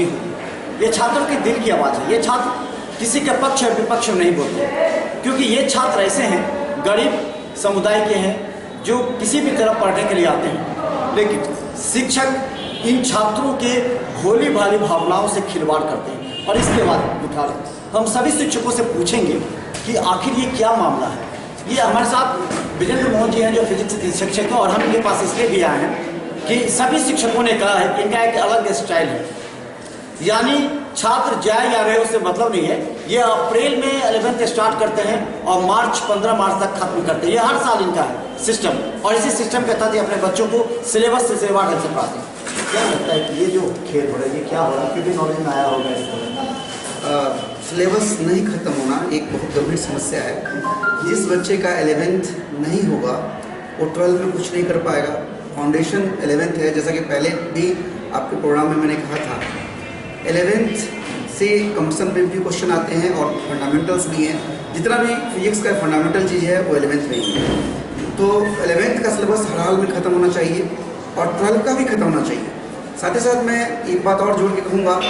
सुनी होगी। ये छात्रों के दिल की आवाज़ है। ये छात्र किसी के पक्ष और विपक्ष में नहीं बोलते, क्योंकि ये छात्र ऐसे हैं, गरीब समुदाय के हैं, जो किसी भी तरह पढ़ने के लिए आते हैं, लेकिन शिक्षक इन छात्रों के भोली भाली भावनाओं से खिलवाड़ करते हैं। और इसके बाद हम सभी शिक्षकों से पूछेंगे कि आखिर ये क्या मामला है। ये हमारे साथ विजेंद्र मोहन जी हैं, जो फिजिक्स के शिक्षक हैं, और हम इनके पास इसलिए भी आए हैं कि सभी शिक्षकों ने कहा है कि इनका एक अलग स्टाइल है, यानी छात्र जाए या रहे उससे मतलब नहीं है। ये अप्रैल में 11th स्टार्ट करते हैं और 15 मार्च तक खत्म करते हैं। ये हर साल इनका है सिस्टम, और इसी सिस्टम के तहत ये अपने बच्चों को सिलेबस से सिलेबस ढंग से पढ़ाते हैं। क्या लगता है कि ये जो खेल हो रहा है, ये क्या हो रहा है, क्योंकि नॉलेज में आया होगा इसको? सिलेबस नहीं खत्म होना एक बहुत गंभीर समस्या है। जिस बच्चे का 11th नहीं होगा वो 12th में कुछ नहीं कर पाएगा। फाउंडेशन 11th है, जैसा कि पहले भी आपके प्रोग्राम में मैंने कहा था। 11th से कंपटीशन पे भी क्वेश्चन आते हैं और फंडामेंटल्स भी हैं। जितना भी फिजिक्स का फंडामेंटल चीज़ है वो 11th में ही है। तो 11th का सिलेबस हर हाल में ख़त्म होना चाहिए और 12th का भी ख़त्म होना चाहिए। साथ ही साथ मैं एक बात और जोड़ के कहूँगा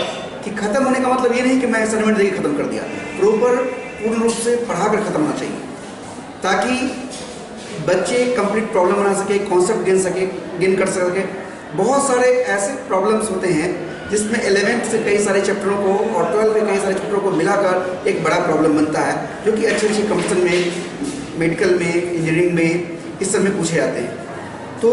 कि ख़त्म होने का मतलब ये नहीं कि मैं असाइनमेंट देकर ख़त्म कर दिया। पूर्ण रूप से पढ़ा कर ख़त्म होना चाहिए, ताकि बच्चे कंप्लीट प्रॉब्लम बना सके, कॉन्सेप्ट गेन कर सके। बहुत सारे ऐसे प्रॉब्लम्स होते हैं जिसमें 11th से कई सारे चैप्टरों को और 12th में कई सारे चैप्टरों को मिलाकर एक बड़ा प्रॉब्लम बनता है, जो कि अच्छे कंपटीशन में, मेडिकल में, इंजीनियरिंग में इस सब में पूछे जाते हैं। तो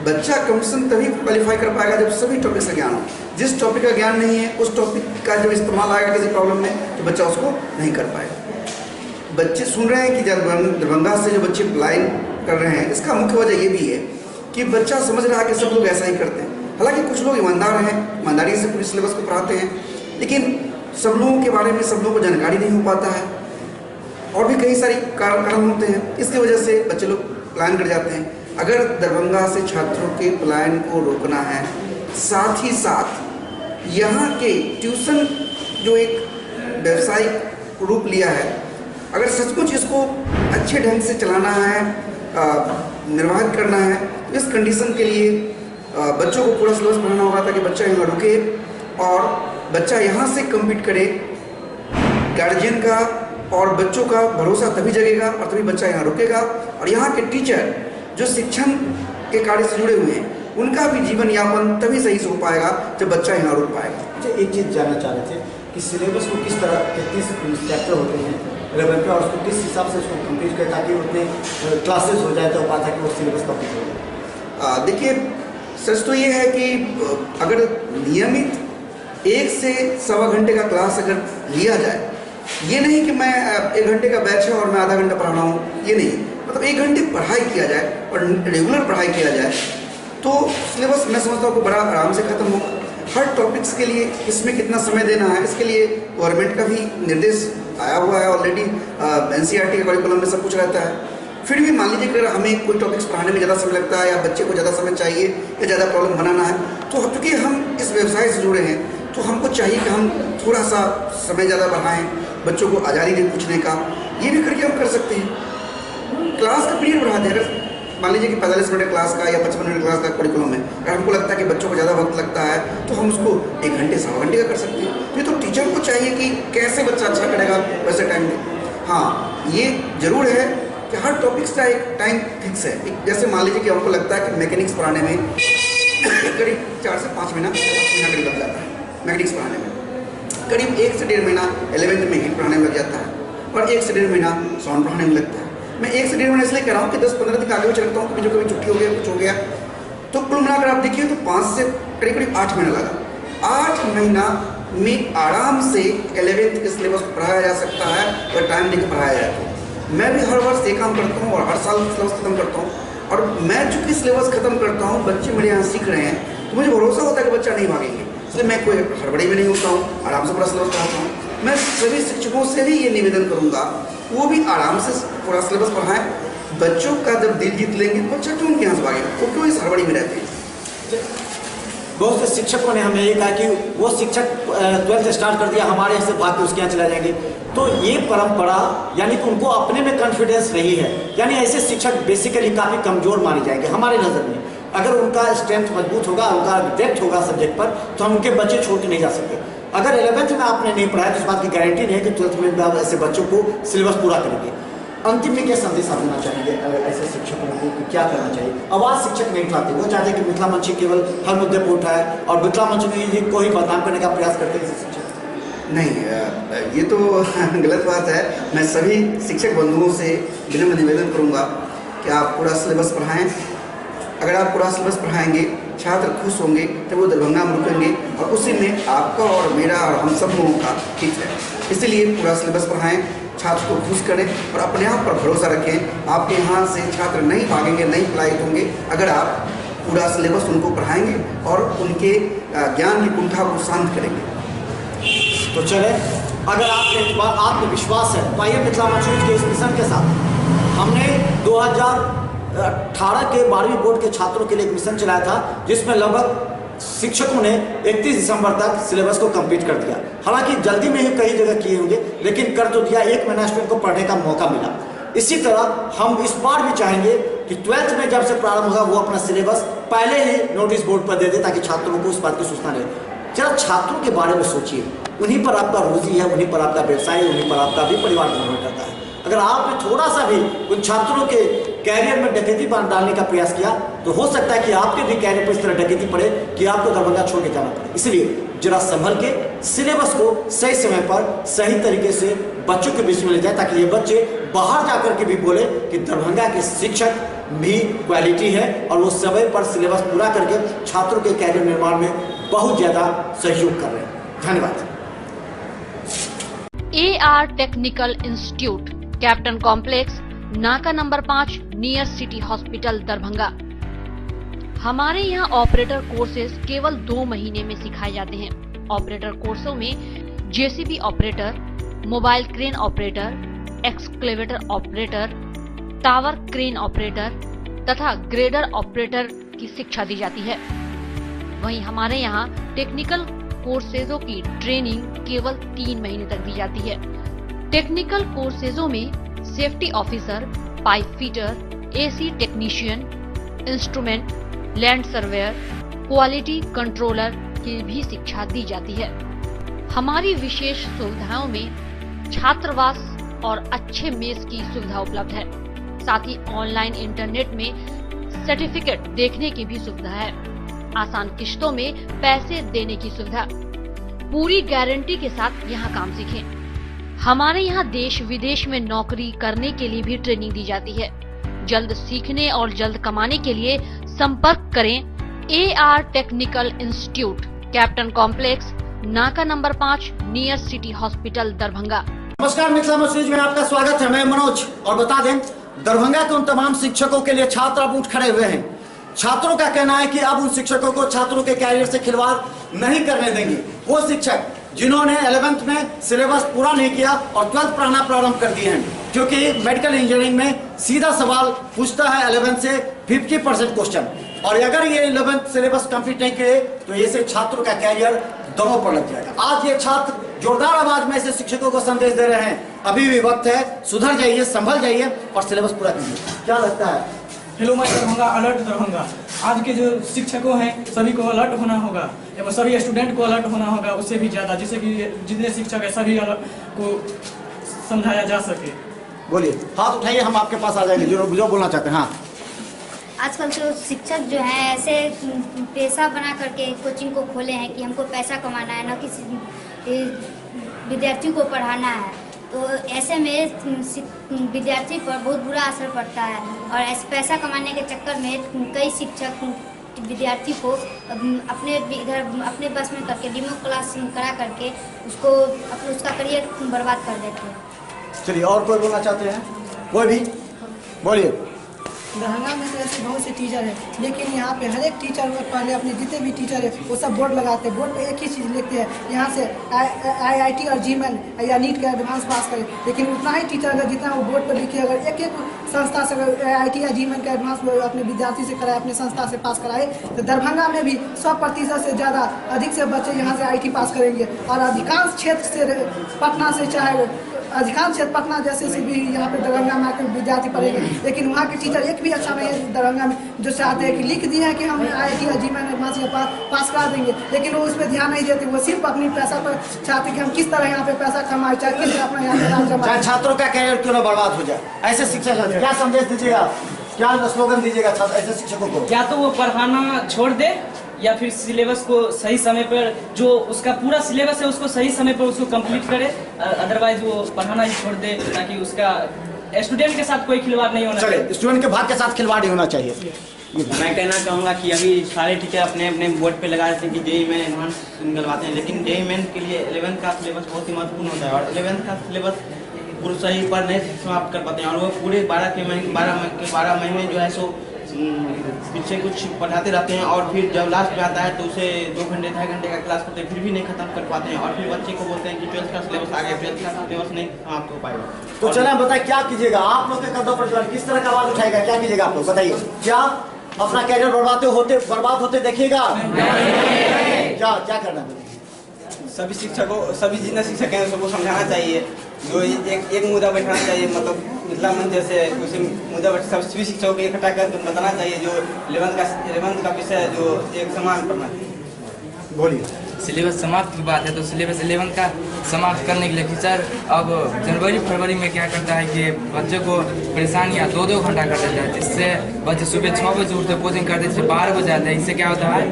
बच्चा कंपटीशन तभी क्वालिफाई कर पाएगा जब सभी टॉपिक्स का ज्ञान हो। जिस टॉपिक का ज्ञान नहीं है, उस टॉपिक का जब इस्तेमाल आएगा किसी प्रॉब्लम में, तो बच्चा उसको नहीं कर पाएगा। बच्चे सुन रहे हैं कि दरभंगा से जो बच्चे पलायन कर रहे हैं, इसका मुख्य वजह ये भी है कि बच्चा समझ रहा है कि सब लोग ऐसा ही करते हैं। हालांकि कुछ लोग ईमानदार हैं, ईमानदारी से पूरे सिलेबस को पढ़ाते हैं, लेकिन सब लोगों के बारे में सब लोगों को जानकारी नहीं हो पाता है, और भी कई सारी कारण होते हैं। इसकी वजह से बच्चे लोग पलायन कर जाते हैं। अगर दरभंगा से छात्रों के पलायन को रोकना है, साथ ही साथ यहाँ के ट्यूशन जो एक व्यावसायिक रूप लिया है, अगर सचमुच इसको अच्छे ढंग से चलाना है, निर्वाहित करना है, तो इस कंडीशन के लिए बच्चों को पूरा सिलेबस पढ़ाना होगा, ताकि बच्चा यहाँ रुके और बच्चा यहाँ से कम्पीट करे। गार्जियन का और बच्चों का भरोसा तभी जगेगा और तभी बच्चा यहाँ रुकेगा, और यहाँ के टीचर जो शिक्षण के कार्य से जुड़े हुए हैं, उनका भी जीवन यापन तभी सही से हो पाएगा जब बच्चा यहाँ रुक पाएगा। अच्छा, एक चीज़ जानना चाह रहे थे कि सिलेबस को किस तरह, 33 चैप्टर होते हैं 11th में, और उसको किस हिसाब से उसको कंप्लीट करें ताकि उतने क्लासेस हो जाए तो पाता कि वो सिलेबस कंप्लीट हो। देखिए, सच तो ये है कि अगर नियमित 1 से सवा घंटे का क्लास अगर लिया जाए, ये नहीं कि मैं 1 घंटे का बैच है और मैं आधा घंटा पढ़ा रहा हूँ, ये नहीं, मतलब 1 घंटे पढ़ाई किया जाए और रेगुलर पढ़ाई किया जाए, तो सिलेबस मैं समझता हूँ कि बड़ा आराम से ख़त्म होगा। हर टॉपिक्स के लिए इसमें कितना समय देना है, इसके लिए गवर्नमेंट का भी निर्देश आया हुआ है ऑलरेडी। NCERT के करिकुलम में सब कुछ रहता है। फिर भी मान लीजिए अगर हमें कोई टॉपिक्स पढ़ाने में ज़्यादा समय लगता है, या बच्चे को ज़्यादा समय चाहिए, या ज़्यादा प्रॉब्लम बनाना है, तो चूँकि हम इस व्यवसाय से जुड़े हैं, तो हमको चाहिए कि हम थोड़ा सा समय ज़्यादा बढ़ाएँ, बच्चों को आज़ादी दें पूछने का। ये भी करके हम कर सकते हैं। क्लास का पीरियड बढ़ा दें। अगर मान लीजिए कि 45 मिनट क्लास का या 55 मिनट क्लास का करिकुलम है, अगर हमको लगता है कि बच्चों को ज़्यादा वक्त लगता है, तो हम उसको 1 घंटे सवा घंटे का कर सकते हैं। तो ये तो टीचर को चाहिए कि कैसे बच्चा अच्छा करेगा वैसे टाइम दें। हाँ, ये ज़रूर है कि हर टॉपिक्स का एक टाइम फिक्स है। जैसे मान लीजिए कि हमको लगता है कि मैकेनिक्स पढ़ाने में करीब 4 से 5 महीना करीब लग जाता है। मैकेनिक्स पढ़ाने में करीब 1 से 1.5 महीना 11th में हीट पढ़ाने में लग जाता है, और 1 से 1.5 महीना साउंड पढ़ाने में लगता है। मैं 1 से 1.5 महीना इसलिए कह रहा हूँ कि 10-15 दिन आगे भी रखता हूँ, कभी जो कभी छुट्टी हो गया, कुछ हो गया, तो कुल मिलाकर आप देखिए तो 5 से करीब 8 महीना लगा। 8 महीना में आराम से 11th के सिलेबस को पढ़ाया जा सकता है और टाइम देकर पढ़ाया जाए। तो मैं भी हर वर्ष ये काम करता हूँ और हर साल सिलेबस खत्म करता हूँ, और मैं चूँकि सिलेबस खत्म करता हूँ, बच्चे मेरे यहाँ सीख रहे हैं, तो मुझे भरोसा होता है कि बच्चा नहीं भागेंगे। इसलिए मैं कोई हड़बड़ी में नहीं होता हूँ, आराम से पूरा सिलेबस पढ़ाता हूँ। मैं सभी शिक्षकों से भी ये निवेदन करूँगा, वो भी आराम से पूरा सिलेबस पढ़ाएं। बच्चों का जब दिल जीत लेंगे तो बच्चा क्यों उनके यहाँ से भागेगा, वो क्यों इस हड़बड़ी में रहते हैं। बहुत से शिक्षकों ने हमें ये कहा कि वो शिक्षक 12th स्टार्ट कर दिया, हमारे यहाँ से भाग के उसके यहाँ चला जाएंगे। तो ये परंपरा यानी कि उनको अपने में कॉन्फिडेंस नहीं है, यानी ऐसे शिक्षक बेसिकली काफ़ी कमज़ोर माने जाएंगे हमारे नज़र में। अगर उनका स्ट्रेंथ मजबूत होगा, उनका डेप्थ होगा सब्जेक्ट पर, तो हम उनके बच्चे छोड़ के नहीं जा सकते। अगर 11th में आपने नहीं पढ़ाया तो इस बात की गारंटी नहीं है कि 12th में भी आप ऐसे बच्चों को सिलेबस पूरा करेंगे। अंतिम में क्या संदेश आप देना चाहेंगे ऐसे शिक्षकों को कि क्या करना चाहिए? आवाज़ शिक्षक नहीं उठाते, वो चाहते हैं कि मिथिला मंच केवल हर मुद्दे पर उठाए और मिथिला मंच में को ही बदनाम करने का प्रयास करते हैं शिक्षक। नहीं, ये तो गलत बात है। मैं सभी शिक्षक बंधुओं से विनम्र निवेदन करूंगा कि आप पूरा सिलेबस पढ़ाएं। अगर आप पूरा सिलेबस पढ़ाएंगे, छात्र खुश होंगे, तो वो दरभंगा में रुकेंगे और उसी में आपका और मेरा और हम सब लोगों का हित है। इसलिए पूरा सिलेबस पढ़ाएं, छात्र को खुश करें और अपने आप पर भरोसा रखें। आपके यहाँ से छात्र नहीं भागेंगे, नहीं पलायित होंगे अगर आप पूरा सिलेबस उनको पढ़ाएंगे और उनके ज्ञान की कुंठा को शांत करेंगे। तो चले, अगर आपके आत्मविश्वास है तो आइए मिथिला मंच के इस मिशन के साथ हमने 2018 के 12वीं बोर्ड के छात्रों के लिए एक मिशन चलाया था, जिसमें लगभग शिक्षकों ने 31 दिसंबर तक सिलेबस को कंप्लीट कर दिया। हालांकि जल्दी में ही कई जगह किए होंगे, लेकिन कर तो दिया, 1 महीना स्टूडेंट को पढ़ने का मौका मिला। इसी तरह हम इस बार भी चाहेंगे कि 12th में जब से प्रारंभ होगा वो अपना सिलेबस पहले ही नोटिस बोर्ड पर दे दे, ताकि छात्रों को उस बात की सूचना रहे। जरा छात्रों के बारे में सोचिए, उन्हीं पर आपका रोजी है, उन्हीं पर आपका व्यवसाय है, उन्हीं पर आपका भी परिवार निर्भर करता है। अगर आपने थोड़ा सा भी उन छात्रों के कैरियर में डकैती डालने का प्रयास किया तो हो सकता है कि आपके भी कैरियर पर इस तरह डकैती पड़े कि आपको दरभंगा छोड़ के जाना पड़े। इसलिए जरा संभल के सिलेबस को सही समय पर सही तरीके से बच्चों के बीच में ले जाए, ताकि ये बच्चे बाहर जाकर के भी बोले कि दरभंगा के शिक्षक भी क्वालिटी है और वो समय पर सिलेबस पूरा करके छात्रों के कैरियर निर्माण में बहुत ज़्यादा सहयोग कर रहे हैं। धन्यवाद। AR technical institute, captain complex, नाका number 5, near city hospital, Darbhanga. हमारे यहाँ ऑपरेटर कोर्सेज केवल 2 महीने में सिखाए जाते हैं। ऑपरेटर कोर्सों में JCB operator, mobile crane operator, excavator operator, tower crane operator तथा ग्रेडर ऑपरेटर की शिक्षा दी जाती है। वहीं हमारे यहाँ टेक्निकल कोर्सेजों की ट्रेनिंग केवल 3 महीने तक दी जाती है। टेक्निकल कोर्सेजों में safety officer, pipe fitter, AC technician, instrument, land surveyor, quality controller की भी शिक्षा दी जाती है। हमारी विशेष सुविधाओं में छात्रावास और अच्छे मेस की सुविधा उपलब्ध है। साथ ही ऑनलाइन इंटरनेट में सर्टिफिकेट देखने की भी सुविधा है। आसान किश्तों में पैसे देने की सुविधा। पूरी गारंटी के साथ यहाँ काम सीखें। हमारे यहाँ देश विदेश में नौकरी करने के लिए भी ट्रेनिंग दी जाती है। जल्द सीखने और जल्द कमाने के लिए संपर्क करें AR technical institute, captain complex, नाका number 5, near city hospital, Darbhanga. नमस्कार, मिथिला मंच में आपका स्वागत है। मैं मनोज। और बता दें, दरभंगा के उन तमाम शिक्षकों के लिए छात्र अब उठ खड़े हुए हैं। छात्रों का कहना है कि अब उन शिक्षकों को छात्रों के कैरियर से खिलवाड़ नहीं करने देंगे। वो शिक्षक जिन्होंने 11th में सिलेबस पूरा नहीं किया और 12th पढ़ाना प्रारंभ कर दिए हैं, क्योंकि मेडिकल इंजीनियरिंग में सीधा सवाल पूछता है 11th से 50% क्वेश्चन, और अगर ये 11th सिलेबस कंप्लीट नहीं किए तो ऐसे छात्रों का कैरियर दमों पर लग जाएगा। आज ये छात्र जोरदार आवाज में ऐसे शिक्षकों को संदेश दे रहे हैं, अभी भी वक्त है, सुधर जाइए, संभल जाइए और सिलेबस पूरा कीजिए। क्या लगता है? हेलो मैं दरभंगा, अलर्ट दरभंगा। आज के जो शिक्षकों हैं सभी को अलर्ट होना होगा एवं सभी स्टूडेंट को अलर्ट होना होगा, उससे भी ज़्यादा, जिससे कि जितने शिक्षक है सभी को समझाया जा सके। बोलिए, हाथ उठाइए, हम आपके पास आ जाएंगे जो बोलना चाहते हैं। हाँ, आजकल जो शिक्षक जो हैं ऐसे पेशा बना करके कोचिंग को खोले हैं कि हमको पैसा कमाना है, न किसी विद्यार्थी को पढ़ाना है। तो ऐसे में विद्यार्थी पर बहुत बुरा असर पड़ता है और ऐसे पैसा कमाने के चक्कर में कई शिक्षक विद्यार्थी को अपने बस में करके डेमो क्लास करा करके उसका करियर बर्बाद कर देते हैं। चलिए, और कोई बोलना चाहते हैं? कोई भी बोलिए। दरभंगा में तो ऐसे बहुत से टीचर हैं, लेकिन यहाँ पे हर एक टीचर पहले अपने जितने भी टीचर है वो सब बोर्ड लगाते हैं। बोर्ड पे एक ही चीज़ लिखते हैं, यहाँ से IIT और GML या नीट का एडवांस पास करें। लेकिन उतना ही टीचर अगर जितना वो बोर्ड पर लिखे, अगर एक एक संस्था से अगर IIT या GML का एडवांस अपने विद्यार्थी से कराए, अपने संस्था से पास कराए, तो दरभंगा में भी 100% से ज़्यादा अधिक से बच्चे यहाँ से IIT पास करेंगे। और अधिकांश क्षेत्र से, पटना से चाहे अधिकांश क्षेत्र पटना जैसे से भी यहाँ पे दरभंगा में आकर विद्यार्थी पढ़ेंगे, लेकिन वहाँ के टीचर एक भी अच्छा नहीं है दरभंगा में जो चाहते हैं कि लिख दिए हैं कि हम IIT और GMAT एडवांस पास करा देंगे, लेकिन वो उसमें ध्यान नहीं देते। वो सिर्फ अपनी पैसा पर चाहते कि हम किस तरह यहाँ पे पैसा कमाए, चाहे किस तरह अपना यहाँ पे नाम जमाए। छात्रों का कैरियर क्यों ना बर्बाद हो जाए। ऐसे शिक्षक क्या संदेश दीजिएगा, क्या स्लोगन दीजिएगा ऐसे शिक्षकों को? या तो वो पढ़ाना छोड़ दे या फिर सिलेबस को सही समय पर, जो उसका पूरा सिलेबस है उसको सही समय पर उसको कंप्लीट करे, अदरवाइज वो पढ़ाना ही छोड़ दे, ताकि उसका स्टूडेंट के साथ कोई खिलवाड़ नहीं होना चाहिए। स्टूडेंट के भाग के साथ खिलवाड़ नहीं होना चाहिए। मैं कहना चाहूँगा कि अभी सारे टीचर अपने अपने बोर्ड पे लगा देते हैं कि JEE मेन एडवांस निकलवाते हैं, लेकिन JEE मेन के लिए 11th का सिलेबस बहुत ही महत्वपूर्ण होता है और 11th का सिलेबस पूरा सही पर नहीं समाप्त कर पाते हैं और वो पूरे 12 महीने जो है सो पीछे कुछ पढ़ाते रहते हैं और फिर जब लास्ट में आता है तो उसे 2 घंटे 2.5 घंटे का क्लास करते हैं, फिर भी नहीं खत्म कर पाते हैं और फिर बच्चे को बोलते हैं कि 12th का सिलेबस आ गया, 12th का सिलेबस नहीं समाप्त हो पाएगा। तो चलिए बताइए क्या कीजिएगा आप लोग के कदम पर, किस तरह का आवाज उठाएगा, क्या कीजिएगा आप लोग बताइए? क्या अपना कैरियर बर्बाद होते देखिएगा? क्या करना है? सभी शिक्षकों, सभी जितने शिक्षक हैं सबको समझाना चाहिए, जो एक मुद्दा बैठाना चाहिए, मतलब मिथिला मंच से उसे मुद्दा सभी शिक्षकों को इकट्ठा कर बताना चाहिए जो 11th का विषय जो एक समान पढ़ना चाहिए। बोलिए। सिलेबस समाप्त की बात है तो सिलेबस 11th का समाप्त करने के लिए टीचर अब जनवरी फरवरी में क्या करता है कि बच्चों को परेशानियाँ 2-2 घंटा कर देता है, जिससे बच्चे सुबह 6 बजे उठते कोचिंग करते थे 12 बजे आते हैं। इससे क्या होता है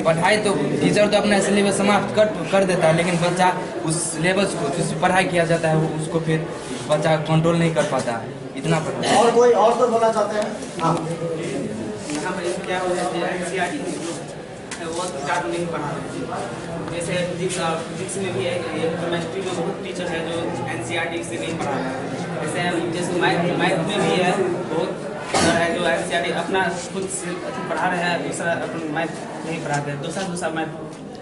पढ़ाई तो टीचर तो अपना सिलेबस समाप्त कर देता है, लेकिन बच्चा उस सिलेबस को जिस पढ़ाई किया जाता है उसको फिर बच्चा कंट्रोल नहीं कर पाता। इतना पढ़ा। और कोई और तो बोलना चाहते हैं? हाँ। यहाँ पर क्या हो जाता है NCERT वो स्टार्ट नहीं पढ़ा रहे, जैसे फिजिक्स में भी है, केमिस्ट्री में बहुत टीचर है जो NCERT से नहीं पढ़ा रहे हैं, जैसे मैथ में भी है बहुत है जो NCERT अपना खुद से पढ़ा रहे हैं, दूसरा अपन मैथ नहीं पढ़ाते हैं, दूसरा मैथ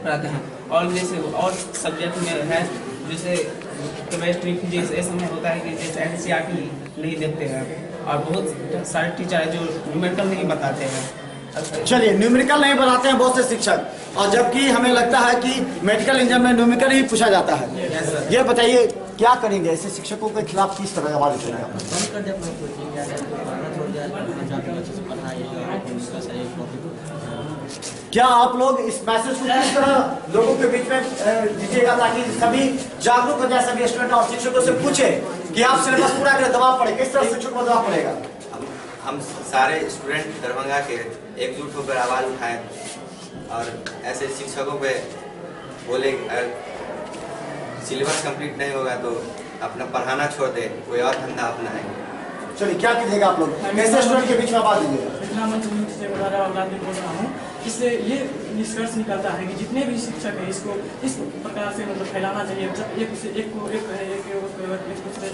पढ़ाते हैं। और जैसे और सब्जेक्ट में है जैसे केमिस्ट्री फिजिक्स ऐसे में होता है कि जैसे NCERT नहीं देखते हैं और बहुत सारे टीचर हैं जो न्यूमेरिकल नहीं बताते हैं। चलिए न्यूमेरिकल नहीं बनाते हैं बहुत से शिक्षक, और जबकि हमें लगता है कि मेडिकल इंजीनियर में न्यूमेरिकल ही पूछा जाता है। ये बताइए क्या करेंगे ऐसे शिक्षकों के खिलाफ, किस तरह आवाज उठाएंगे? क्या आप लोग इस मैसेज को किस तरह लोगों के बीच में दीजिएगा ताकि सभी जागरूक हो जाए, सभी स्टूडेंट और शिक्षकों से पूछे कि आप सिलेबस पूरा करें, दबाव पड़े, किस तरह शिक्षकों को दबाव पड़ेगा? हम सारे स्टूडेंट दरभंगा के एकजुट होकर आवाज़ उठाएं और ऐसे शिक्षकों पे बोले सिलेबस कंप्लीट नहीं होगा तो अपना पढ़ाना छोड़ दे, कोई और धंधा अपनाएं। चलिए क्या कीजिएगा आप लोग, कैसे स्टूडेंट के बीच में आवाज दीजिएगा? इससे ये निष्कर्ष निकलता है कि जितने भी शिक्षक हैं इसको इस प्रकार से मतलब फैलाना चाहिए, एक दूसरे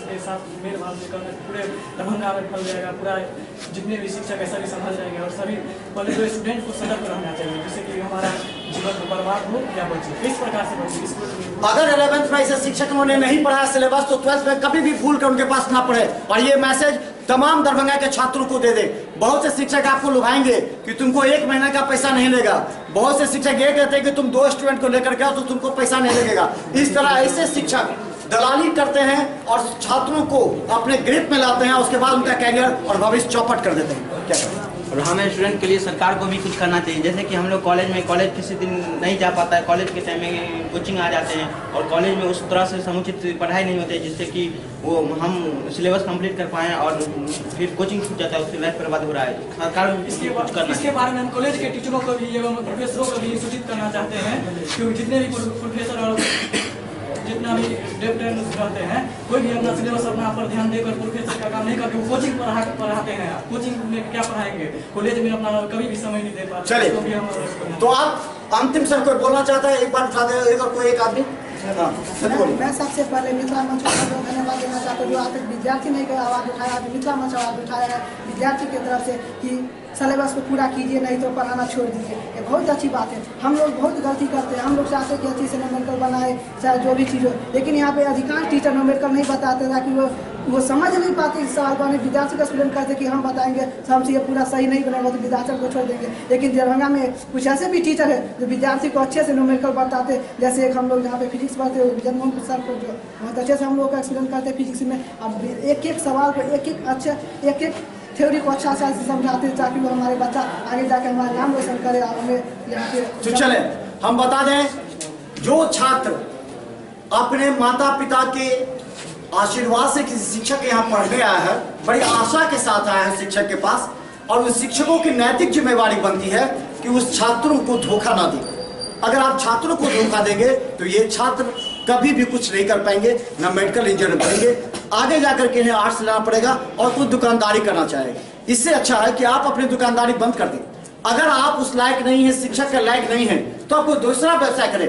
के साथ मेल भाव करना पूरे दरभंगा में फैल जाएगा, पूरा जितने भी शिक्षक है सभी संभल जाएंगे और सभी पहले तो स्टूडेंट को सतर्क रहना चाहिए जिससे कि हमारा जीवन बर्बाद हो या बचे, इस प्रकार से बचे। अगर 11th में ऐसे शिक्षकों ने नहीं पढ़ा सिलेबस तो 12th में कभी भी भूल कर उनके पास ना पढ़े, और ये मैसेज तमाम दरभंगा के छात्रों को दे दे। बहुत से शिक्षक आपको लुभाएंगे कि तुमको 1 महीने का पैसा नहीं लेगा, बहुत से शिक्षक ये कहते हैं कि तुम 2 स्टूडेंट को लेकर गए तो तुमको पैसा नहीं लगेगा। इस तरह ऐसे शिक्षक दलाली करते हैं और छात्रों को अपने ग्रिप में लाते हैं, उसके बाद उनका कैरियर और भविष्य चौपट कर देते हैं। क्या करें? और हमें स्टूडेंट के लिए सरकार को भी कुछ करना चाहिए, जैसे कि हम लोग कॉलेज किसी दिन नहीं जा पाता है, कॉलेज के टाइम में कोचिंग आ जाते हैं और कॉलेज में उस तरह से समुचित पढ़ाई नहीं होती है जिससे कि वो हम सिलेबस कंप्लीट कर पाएँ और फिर कोचिंग छूट जाता है, उससे लाइफ बर्बाद हो रहा है। सरकार इसके बारे में हम कॉलेज के टीचरों को भी एवं प्रोफेसरों को भी सूचित करना चाहते हैं क्योंकि जितने भी प्रोफेसर और जितना भी डेप्यूटेंट रहते हैं कोई भी अपना सिलेबस अपना पर ध्यान देकर प्रोफेसर का काम नहीं करके वो कोचिंग पढ़ाते हैं, कोचिंग में क्या पढ़ाएंगे, कॉलेज में अपना कभी भी समय नहीं दे पाते। चलिए तो आप अंतिम सर को बोलना चाहता है, एक बार उठा दे कोई एक आदमी। मैं सबसे पहले मिथिला मंच को धन्यवाद देना चाहता हूँ जो आज तक विद्यार्थी ने आवाज़ उठाया, मिथिला मंच आवाज़ उठाया है विद्यार्थी की तरफ से कि सिलेबस को पूरा कीजिए नहीं तो पढ़ाना छोड़ दीजिए। ये बहुत अच्छी बात है। हम लोग बहुत गलती करते हैं, हम लोग चाहते हैं कि अच्छी से न्यूमेरिकल बनाए चाहे जो भी चीज़ हो, लेकिन यहाँ पे अधिकांश टीचर न्यूमेरिकल नहीं बताते ताकि वो वो समझ नहीं पाते इस सवाल को। हमें विद्यार्थी का स्टूडेंट कहते कि हम बताएंगे तो हमसे ये पूरा सही नहीं बनेगा तो विद्यार्थियों को छोड़ देंगे। लेकिन दरभंगा में कुछ ऐसे भी टीचर है जो विद्यार्थी को अच्छे से न्यूमेरिकल बताते। जैसे एक हम लोग जहाँ पे फिजिक्स पढ़ते हैं जगमोहन प्रसाद को जो बहुत अच्छे से हम लोग का एक्सप्लेन करते हैं फिजिक्स में। अब एक एक सवाल को एक एक थ्योरी को अच्छा से समझाते हैं ताकि वो हमारे बच्चा आगे जाकर हमारा नाम रोशन करे और हमें यहाँ पे। तो चले हम बता दें, जो छात्र अपने माता पिता के आशीर्वाद से किसी शिक्षक के यहाँ पढ़ने आया है, बड़ी आशा के साथ आया है शिक्षक के पास, और उस शिक्षकों की नैतिक जिम्मेवारी बनती है कि उस छात्रों को धोखा ना दें। अगर आप छात्रों को धोखा देंगे तो ये छात्र कभी भी कुछ नहीं कर पाएंगे, ना मेडिकल इंजीनियर बनेंगे, आगे जाकर के इन्हें आर्ट्स लेना पड़ेगा और कुछ दुकानदारी करना चाहेंगे। इससे अच्छा है कि आप अपनी दुकानदारी बंद कर दें। अगर आप उस लायक नहीं है, शिक्षक के लायक नहीं है, तो आप कोई दूसरा व्यवसाय करें।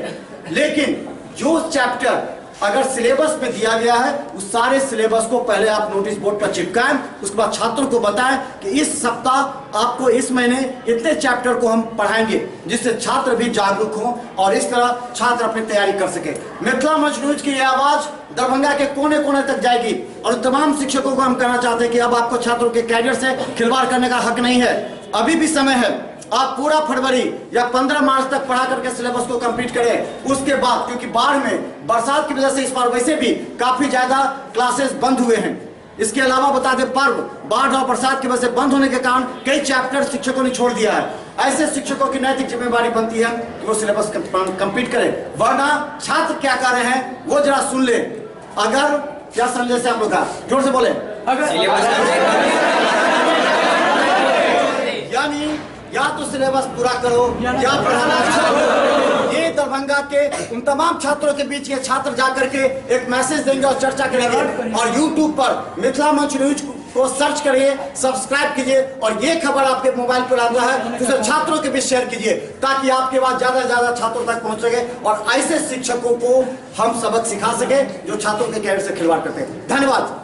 लेकिन जो चैप्टर अगर सिलेबस में दिया गया है उस सारे सिलेबस को पहले आप नोटिस बोर्ड पर चिपकाएं, उसके बाद छात्रों को बताएं कि इस सप्ताह आपको इस महीने इतने चैप्टर को हम पढ़ाएंगे, जिससे छात्र भी जागरूक हों और इस तरह छात्र अपनी तैयारी कर सके। मिथिला मंच न्यूज की यह आवाज दरभंगा के कोने कोने तक जाएगी और तमाम शिक्षकों को हम कहना चाहते हैं कि अब आपको छात्रों के कैरियर से खिलवाड़ करने का हक नहीं है। अभी भी समय है, आप पूरा फरवरी या 15 मार्च तक पढ़ा करके सिलेबस को कंप्लीट करें। उसके बाद, क्योंकि बाढ़ में बरसात की वजह से इस बार वैसे भी काफी ज्यादा क्लासेस बंद हुए हैं। इसके अलावा बता दें, पर्व, बाढ़ और बरसात की वजह से बंद होने के कारण कई चैप्टर शिक्षकों ने छोड़ दिया है। ऐसे शिक्षकों की नैतिक जिम्मेवारी बनती है कि वो सिलेबस कंप्लीट करें, वरना छात्र क्या कर रहे हैं वो जरा सुन ले। अगर क्या संदेश है आप लोग का, जोर से बोले। यानी या तो सिलेबस पूरा करो या पढ़ाना छोड़ो। ये दरभंगा के उन तमाम छात्रों के बीच ये छात्र जाकर के एक मैसेज देंगे और चर्चा करेंगे। और YouTube पर मिथिला मंच न्यूज को सर्च करिए, सब्सक्राइब कीजिए और ये खबर आपके मोबाइल पर आ रहा है तो उसे छात्रों के बीच शेयर कीजिए, ताकि आपके बात ज्यादा से ज्यादा छात्रों तक पहुंच सके और ऐसे शिक्षकों को हम सबक सिखा सके जो छात्रों के कैरियर से खिलवाड़ करते हैं। धन्यवाद।